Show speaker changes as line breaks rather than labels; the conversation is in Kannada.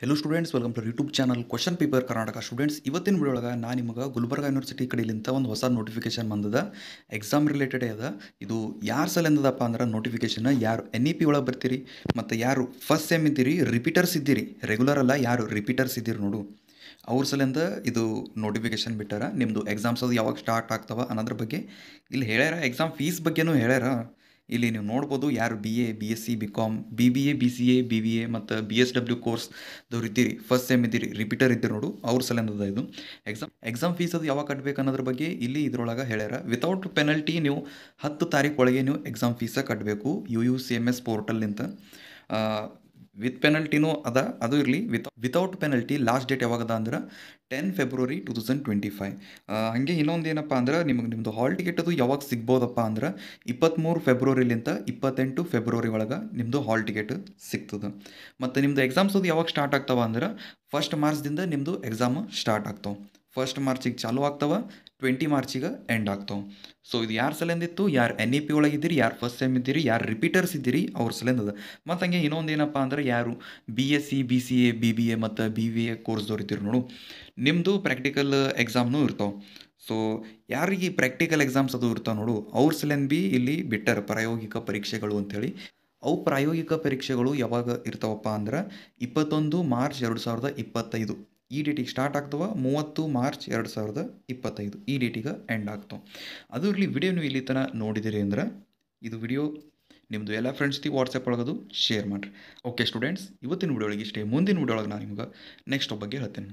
Hello students, welcome to YouTube channel question paper Karnataka. Students, ಇವತ್ತಿನ ವಿಡಿಯೋ ಒಳಗೆ ನಾನು ನಿಮಗೆ ಗುಲ್ಬರ್ಗಾ ಯೂನಿವರ್ಸಿಟಿ ಕಡೆಯಿಂದ ಒಂದು ಹೊಸ ನೋಟಿಫಿಕೇಶನ್ ಬಂದದ. ಎಕ್ಸಾಮ್ ರಿಲೇಟೆಡ್ ಅದ. ಇದು ಯಾರು ಸಲಿಂದದಪ್ಪ ಅಂದ್ರೆ ನೋಟಿಫಿಕೇಶನ್ ಯಾರು NEP ಒಳಗೆ ಬರ್ತೀರಿ ಮತ್ತು ಯಾರು ಫಸ್ಟ್ ಸೆಮ್ ಇದ್ದೀರಿ, ರಿಪೀಟರ್ಸ್ ಇದ್ದೀರಿ, ರೆಗ್ಯುಲರ್ ಅಲ್ಲ, ಯಾರು ರಿಪೀಟರ್ಸ್ ಇದ್ದೀರಿ ನೋಡು ಅವ್ರ ಸಲಿಂದ ಇದು ನೋಟಿಫಿಕೇಶನ್ ಬಿಟ್ಟಾರ. ನಿಮ್ಮದು ಎಕ್ಸಾಮ್ಸ್ ಅದು ಯಾವಾಗ ಸ್ಟಾರ್ಟ್ ಆಗ್ತವೆ ಅನ್ನೋದ್ರ ಬಗ್ಗೆ ಇಲ್ಲಿ ಹೇಳ್ಯಾರ. ಎಕ್ಸಾಮ್ ಫೀಸ್ ಬಗ್ಗೆನೂ ಹೇಳ್ಯಾರ. ಇಲ್ಲಿ ನೀವು ನೋಡ್ಬೋದು ಯಾರು BA, BSc, BCom, BBA, BCA, BBA ಮತ್ತು BSW ಕೋರ್ಸ್ದವ್ರು ಇದ್ದೀರಿ, ಫಸ್ಟ್ ಸೆಮ್ ಇದ್ದೀರಿ, ರಿಪೀಟರ್ ಇದ್ದೀರಿ ನೋಡು, ಅವ್ರ ಸಲಿಂದದ ಇದು ಎಕ್ಸಾಮ್ ಫೀಸ್ ಅದು ಯಾವಾಗ ಕಟ್ಟಬೇಕು ಅನ್ನೋದ್ರ ಬಗ್ಗೆ ಇಲ್ಲಿ ಇದ್ರೊಳಗೆ ಹೇಳ್ಯಾರ. ವಿತೌಟ್ ಪೆನಲ್ಟಿ ನೀವು 10 ತಾರೀಕು ಒಳಗೆ ನೀವು ಎಕ್ಸಾಮ್ ಫೀಸ ಕಟ್ಟಬೇಕು UUCMS ಪೋರ್ಟಲ್ನಿಂದ. ವಿತ್ ಪೆನಲ್ಟಿನೂ ಅದ, ಅದು ಇರಲಿ. ವಿತೌಟ್ ಪೆನಲ್ಟಿ ಲಾಸ್ಟ್ ಡೇಟ್ ಯಾವಾಗದ ಅಂದ್ರೆ 10 ಫೆಬ್ರವರಿ 2025. ಹಾಗೆ ಇನ್ನೊಂದು ಏನಪ್ಪ ಅಂದ್ರೆ ನಿಮ್ಮದು ಹಾಲ್ ಟಿಕೆಟ್ ಅದು ಯಾವಾಗ ಸಿಗ್ಬೋದಪ್ಪ ಅಂದ್ರೆ 23 ಫೆಬ್ರವರಿಲಿಂದ 28 ಫೆಬ್ರವರಿ ಒಳಗೆ ನಿಮ್ಮದು ಹಾಲ್ ಟಿಕೆಟ್ ಸಿಗ್ತದೆ. ಮತ್ತು ನಿಮ್ಮದು ಎಕ್ಸಾಮ್ಸ್ ಅದು ಯಾವಾಗ ಸ್ಟಾರ್ಟ್ ಆಗ್ತಾವ ಅಂದ್ರೆ 1 ಮಾರ್ಚ್ದಿಂದ ನಿಮ್ಮದು ಎಕ್ಸಾಮ್ ಸ್ಟಾರ್ಟ್ ಆಗ್ತಾವೆ. 1 ಮಾರ್ಚಿಗೆ ಚಾಲೂ ಆಗ್ತಾವೆ, 20 ಮಾರ್ಚಿಗೆ ಎಂಡ್ ಆಗ್ತಾವೆ. ಸೊ ಇದು ಯಾರು ಸಲಿಂದಿತ್ತು, ಯಾರು NEP ಒಳಗಿದ್ದೀರಿ, ಯಾರು ಫಸ್ಟ್ ಸೆಮ್ ಇದ್ದೀರಿ, ಯಾರು ರಿಪೀಟರ್ಸ್ ಇದ್ದೀರಿ ಅವ್ರ ಸಲಿಂದದ. ಮತ್ತು ಹಂಗೆ ಇನ್ನೊಂದು ಏನಪ್ಪ ಅಂದ್ರೆ ಯಾರು BSc, BCA, BBA ಮತ್ತು BBA ಕೋರ್ಸ್ದವ್ರು ಇದ್ದೀರಿ ನೋಡು, ನಿಮ್ಮದು ಪ್ರಾಕ್ಟಿಕಲ್ ಎಕ್ಸಾಮ್ನೂ ಇರ್ತಾವೆ. ಸೊ ಯಾರಿಗೆ ಪ್ರಾಕ್ಟಿಕಲ್ ಎಕ್ಸಾಮ್ಸ್ ಅದು ಇರ್ತಾವೆ ನೋಡು, ಅವ್ರ ಸಲಿಂದ ಬಿ ಇಲ್ಲಿ ಬಿಟ್ಟಾರೆ ಪ್ರಾಯೋಗಿಕ ಪರೀಕ್ಷೆಗಳು ಅಂಥೇಳಿ. ಅವು ಪ್ರಾಯೋಗಿಕ ಪರೀಕ್ಷೆಗಳು ಯಾವಾಗ ಇರ್ತಾವಪ್ಪ ಅಂದ್ರೆ 21 ಮಾರ್ಚ್ 2025 ಈ ಡೇಟಿಗೆ ಸ್ಟಾರ್ಟ್ ಆಗ್ತವೆ, 30 ಮಾರ್ಚ್ 2025 ಈ ಡೇಟಿಗೆ ಎಂಡ್ ಆಗ್ತಾವೆ. ಅದು ಇರಲಿ. ವಿಡಿಯೋ ನೀವು ಇಲ್ಲಿ ತನಕ ನೋಡಿದಿರಿ ಅಂದ್ರೆ ಇದು ವಿಡಿಯೋ ನಿಮ್ಮದು ಎಲ್ಲ ಫ್ರೆಂಡ್ಸ್ಗೆ ವಾಟ್ಸಪ್ ಒಳಗದು ಶೇರ್ ಮಾಡಿರಿ. ಓಕೆ ಸ್ಟೂಡೆಂಟ್ಸ್, ಇವತ್ತಿನ ವಿಡಿಯೋ ಒಳಗೆ ಇಷ್ಟೇ. ಮುಂದಿನ ವಿಡಿಯೋ ಒಳಗೆ ನಾನು ನಿಮ್ಗೆ ನೆಕ್ಸ್ಟ್ ಬಗ್ಗೆ ಹೇಳ್ತೇನೆ.